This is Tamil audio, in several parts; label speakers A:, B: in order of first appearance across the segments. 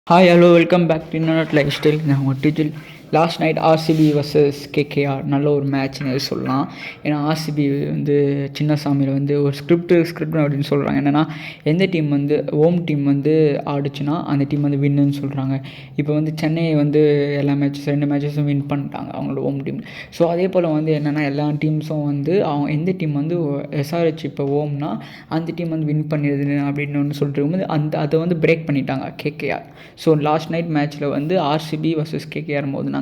A: Hi hello welcome back to இன்னொரு லைஃப் ஸ்டைல். நான் உங்கள் டிஜில். Last night RCB versus KKR நல்ல ஒரு மேட்ச்னு சொல்லலாம். ஏன்னா ஆர்சிபி வந்து சின்னசாமியில் வந்து ஒரு ஸ்கிரிப்ட் அப்படின்னு சொல்கிறாங்க. என்னென்னா எந்த டீம் வந்து ஹோம் டீம் வந்து ஆடிச்சுன்னா அந்த டீம் வந்து வின்னுன்னு சொல்கிறாங்க. இப்போ வந்து சென்னை வந்து எல்லா ரெண்டு மேட்சஸும் வின் பண்ணிட்டாங்க அவங்களோட ஹோம் டீம். ஸோ அதே போல் வந்து என்னென்னா எல்லா டீம்ஸும் வந்து அவங்க எந்த டீம் வந்து எஸ்ஆர்ஹெச் இப்போ ஹோம்னா அந்த டீம் வந்து வின் பண்ணிடுது அப்படின்னு ஒன்று சொல்லிட்டு இருக்கும்போது அதை வந்து பிரேக் பண்ணிட்டாங்க கேகேஆர். ஸோ லாஸ்ட் நைட் மேட்ச்சில் வந்து ஆர்சிபி வர்சஸ் கேகேஆர் போதுனாங்க.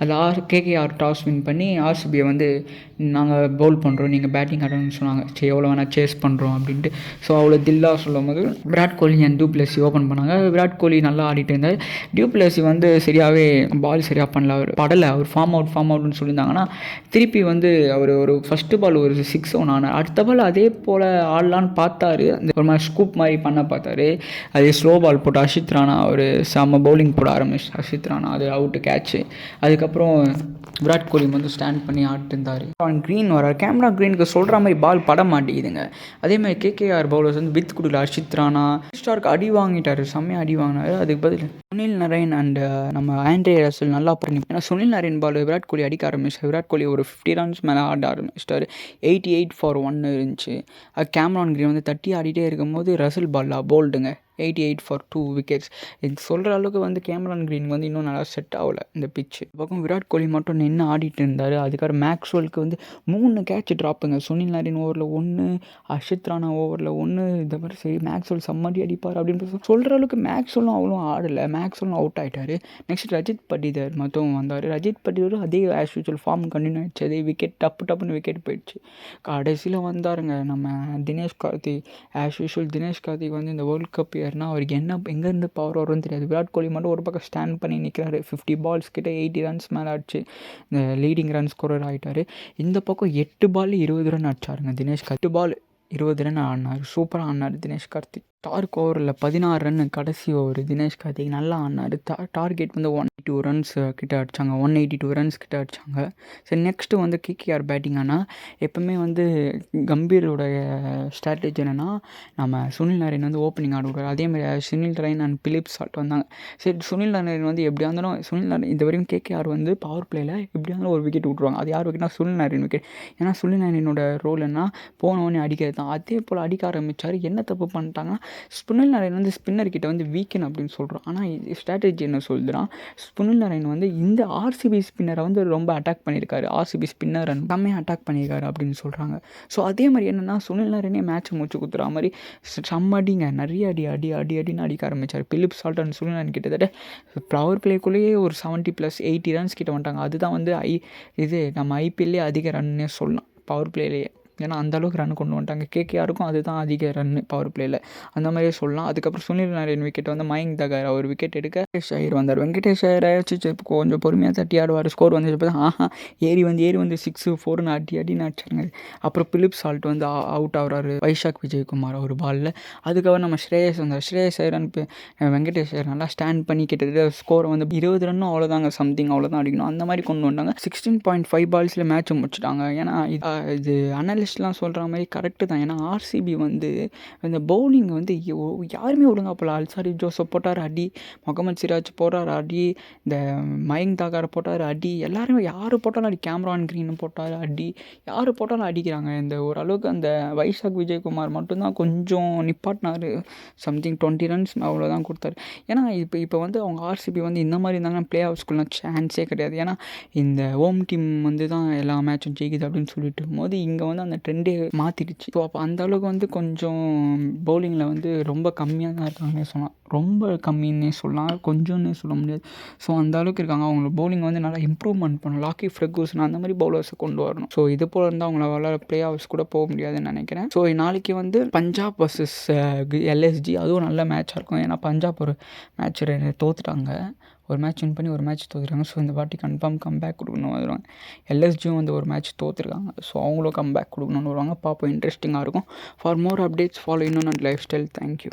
A: அது கேகேஆர் டாஸ் வின் பண்ணி ஆர்சிபியை வந்து நாங்கள் பவுல் பண்ணுறோம், நீங்கள் பேட்டிங் ஆடணும்னு சொன்னாங்க. சரி எவ்வளோ வேணால் சேஸ் பண்ணுறோம் அப்படின்ட்டு. ஸோ அவ்வளோ தில்லாக சொல்லும் போது Virat Kohli and du Plessis open பண்ணாங்க. விராட் கோலி நல்லா ஆடிட்டு இருந்தார். டியூப்ளசி வந்து சரியாகவே பால் சரியாக பண்ணல, அவர் படலை, அவர் ஃபார்ம் அவுட்னு சொல்லியிருந்தாங்கன்னா திருப்பி வந்து அவர் ஒரு ஃபஸ்ட்டு பால் ஒரு 6 ஒன்று ஆனார். அடுத்த பால் அதே போல் ஆடலான்னு பார்த்தாரு, அந்த ஒரு மாதிரி ஸ்கூப் மாதிரி பண்ண பார்த்தாரு. அதே ஸ்லோ பால் போட்டு அஷித் ராணா ஒரு செம்ம பவுலிங் போட ஆரம்பிச்சு. அஷித் ராணா அது அவுட்டு கேட்ச்சு. அதுக்கப்புறம் விராட் கோலி வந்து ஸ்டாண்ட் பண்ணி ஆடிட்டு இருந்தார். அவன் க்ரீன் வரார், கேமரா க்ரீனுக்கு சொல்கிற மாதிரி பால் பட மாட்டேங்குதுங்க. அதேமாதிரி கேகேஆர் பவுலர்ஸ் வந்து வித் கொடுக்கல. அர்ஷித் ராணா ஸ்டார்க்கு அடி வாங்கிட்டார், செம்மையாக அடி வாங்கினார். அதுக்கு பதில் சுனில் நரேன் அண்ட் நம்ம ஆண்ட்ரே ரசல் நல்லா பண்ணி. ஏன்னா சுனில் நரேன் பால் விராட் கோலி அடிக்க ஆரம்பிச்சார். விராட் கோலி ஒரு 50 ரன்ஸ் மேலே ஆட ஆரம்பிச்சிட்டார். 88 for 1 இருந்துச்சு. அது கேமரான் க்ரீன் வந்து தட்டி ஆடிட்டே இருக்கும்போது ரசல் பால்லா போல்டுங்க 88 for 2 wickets. இது சொல்கிற அளவுக்கு வந்து கேமரான் க்ரீன் வந்து இன்னும் நல்லா செட் ஆகலை இந்த பிச்சு. பக்கம் விராட் கோலி மட்டும் நின்று ஆடிட்டு இருந்தார். அதுக்கப்புறம் மேக்ஸ்வெலுக்கு வந்து 3 கேட்ச் ட்ராப்புங்க. சுனில் நரேன் ஓவரில் 1, அஷித் ராணா ஓவரில் 1. இந்த மாதிரி சரி மேக்ஸ்வெல் செம்மடி அடிப்பார் அப்படின்னு சொல்கிற அளவுக்கு மேக்ஸ்வெலும் அவ்வளோ ஆடலை. மேக்ஸ்வெலும் அவுட் ஆகிட்டார். நெக்ஸ்ட் ரஜித் பட்டிதர் மட்டும் வந்தார். ரஜித் பட்டிதரும் அதே ஆஸ் யூஸ்வல் ஃபார்ம் கண்டினியூ ஆகிடுச்சு. அதே விக்கெட் டப்புன்னு விக்கெட் போயிடுச்சு. கடைசியில் வந்தாருங்க நம்ம தினேஷ் கார்த்திக். ஆஸ் யூஸ்வல் தினேஷ் கார்த்திக் வந்து இந்த வேர்ல்ட் கப் ஏன்னா அவருக்கு எங்கேருந்து பவர் வரும்னு தெரியாது. விராட் கோலி மட்டும் ஒரு பக்கம் ஸ்டாண்ட் பண்ணி நிற்கிறாரு. 50 பால்ஸ் கிட்ட 80 ரன்ஸ் மேலே ஆச்சு. இந்த லீடிங் ரன் ஸ்கோரர் ஆகிட்டார். இந்த பக்கம் 8 பால் 20 ரன் அடிச்சாருங்க தினேஷ் கார்த்திக். 8 பால் 20 ரன் ஆடினார். சூப்பராக ஆடினார் தினேஷ் கார்த்திக். டார்க் ஓவரில் 16 ரன் கடைசி ஓவர் தினேஷ் கார்த்திக் நல்லா ஆடினார். டார்கெட் வந்து 182 ரன்ஸ் கிட்ட அடித்தாங்க. 182 ரன்ஸ் கிட்ட அடித்தாங்க. சரி நெக்ஸ்ட்டு வந்து கேகேஆர் பேட்டிங். ஆனால் எப்போவுமே வந்து கம்பீரோடைய ஸ்ட்ராட்டஜி என்னென்னா நம்ம சுனில் நரேன் வந்து ஓப்பனிங் ஆட விடுவார். அதேமாதிரி Sunil Narine and Philip Salt வந்தாங்க. சரி சுனில் நரேன் வந்து எப்படியா இருந்தாலும் சுனில் நரேன் இது வரைக்கும் கேகேஆர் வந்து பவர் பிளேயில் எப்படியா இருந்தாலும் ஒரு விக்கெட் விட்ருவாங்க. அது யார் விக்கெட்னா சுனில் நரேன் விக்கெட். ஏன்னா சுனில் நரேனோட ரோல் என்ன போனவொடனே அடிக்கிறது தான். அதே போல் அடிக்க ஆரம்பித்தார். என்ன தப்பு பண்ணிட்டாங்கன்னா சுனில் நரேன் வந்து ஸ்பின்னர் கிட்ட வந்து வீக்கன் அப்படின்னு சொல்கிறோம். ஆனால் ஸ்ட்ராட்டஜி என்ன சொல்லுறான், சுனில் நரேன் வந்து இந்த ஆர்சிபி ஸ்பின்னரை வந்து ரொம்ப அட்டாக் பண்ணியிருக்காரு. ஆர்சிபி ஸ்பின்னர் செம்மையாக அட்டாக் பண்ணியிருக்காரு அப்படின்னு சொல்கிறாங்க. ஸோ அதே மாதிரி என்னென்னா சுனில் நரேனே மேட்ச்சை முடிச்சு கொடுத்துற மாதிரி செம்மடிங்க நிறைய அடின்னு அடிக்க ஆரம்பித்தார். Philip Salt and Sunil Narine கிட்டத்தட்ட பவர் பிளேக்குள்ளேயே ஒரு 70 + 80 ரன்ஸ் கிட்ட வந்துட்டாங்க. அதுதான் வந்து நம்ம ஐபிஎல்லே அதிக ரன்னே சொல்லலாம் பவர் பிளேலேயே. ஏன்னா அந்தளவுக்கு ரன் கொண்டு வந்துட்டாங்க. கேகேஆருக்கும் அதுதான் அதிக ரன் பவர் பிளேயில், அந்த மாதிரியே சொல்லலாம். அதுக்கப்புறம் சுனில் நரேன் விக்கெட் வந்து மயங்க் தகர் அவர் விக்கெட் எடுக்க வெங்கடேஷ் ஐயர் வந்தார். வெங்கடேஷ் ஐயர் கொஞ்சம் பொறுமையாக தட்டி ஆடுவார். ஸ்கோர் வந்து ஏறி வந்து 6 4ன்னு அடின்னு அடிச்சாருங்க. அப்புறம் பிலிப் சால்ட் வந்து அவுட் ஆகிறாரு. வைஷாக் விஜயகுமார் ஒரு பாலில். அதுக்கப்புறம் நம்ம ஸ்ரேயஸ் வந்தார். ஸ்ரேயஸ் ஐயர் வெங்கடேஷ் ஐயர் நல்லா ஸ்டாண்ட் பண்ணி கிட்டத்தட்ட ஸ்கோரை வந்து 20 ரன்னும் அவ்வளோதாங்க, சம்திங் அவ்வளோதான் அடிக்கணும். அந்த மாதிரி கொண்டு வந்தாங்க. 16.5 பால்ஸில் மேட்ச் முடிச்சுட்டாங்க. ஏன்னா இது அனலிஸ்ட்லாம் சொல்கிற மாதிரி கரெக்டு தான். ஏன்னா ஆர்சிபி வந்து இந்த பவுலிங் வந்து யாருமே ஒழுங்காக போகல. அல்சாரி ஜோசப் போட்டார் அடி, முகமது சிராஜ் போட்டார் அடி, இந்த மயங்க் தாகர் போட்டார் அடி, எல்லாருமே யார் போட்டாலும் அடி, கேமரான் க்ரீன் போட்டார் அடி, யார் போட்டாலும் அடிக்கிறாங்க. இந்த ஓரளவுக்கு அந்த வைஷாக் விஜயகுமார் மட்டும்தான் கொஞ்சம் நிப்பாட்டினார். சம்திங் 20 ரன்ஸ் அவ்வளோதான் கொடுத்தாரு. ஏன்னா இப்போ வந்து அவங்க ஆர்சிபி வந்து இந்த மாதிரி இருந்தாங்கன்னா பிளே ஆஃப்ஸ்குள்ளலாம் சான்ஸே கிடையாது. ஏன்னா இந்த ஹோம் டீம் வந்து தான் எல்லா மேட்சும் ஜெயிக்குது அப்படின்னு சொல்லிட்டு போது இங்கே வந்து அந்த ட்ரெண்டே மாற்றிடுச்சு. ஸோ அப்போ அந்தளவுக்கு வந்து கொஞ்சம் பவுலிங்கில் வந்து ரொம்ப கம்மியாக தான் இருக்காங்கன்னே சொல்லலாம். ரொம்ப கம்மின்னே சொல்லலாம், கொஞ்சம்னே சொல்ல முடியாது. ஸோ அந்த அளவுக்கு இருக்காங்க. அவங்களோட பவுலிங் வந்து நல்லா இம்ப்ரூவ்மெண்ட் பண்ணணும். லாக்கி ஃபெர்கூசன் அந்த மாதிரி பவுலர்ஸை கொண்டு வரணும். ஸோ இது போல் இருந்தால் அவங்களால பிளே ஆஃப்ஸ் கூட போக முடியாதுன்னு நினைக்கிறேன். ஸோ நாளைக்கு வந்து பஞ்சாப் வர்சஸ் எல்எஸ்ஜி, அதுவும் நல்ல மேட்சாக இருக்கும். ஏன்னா பஞ்சாப் ஒரு மேட்ச் தோத்துட்டாங்க, ஒரு மேட்ச் வின் பண்ணி ஒரு மேட்ச் தோற்றுருக்காங்க. ஸோ இந்த வாட்டி கன்ஃபார்ம் கம்பேக் கொடுக்கணும் வருவாங்க. எல்எஸ்ஜியும் வந்து ஒரு மேட்ச் தோற்றுருக்காங்க. ஸோ அவங்களும் கம்பேக் கொடுக்கணும்னு வருவாங்க. பார்ப்போம், இன்ட்ரெஸ்டிங்காக இருக்கும். ஃபார் மோர் அப்டேட்ஸ் ஃபாலோ இன்னொன்று லைஃப் ஸ்டைல். தேங்க்யூ.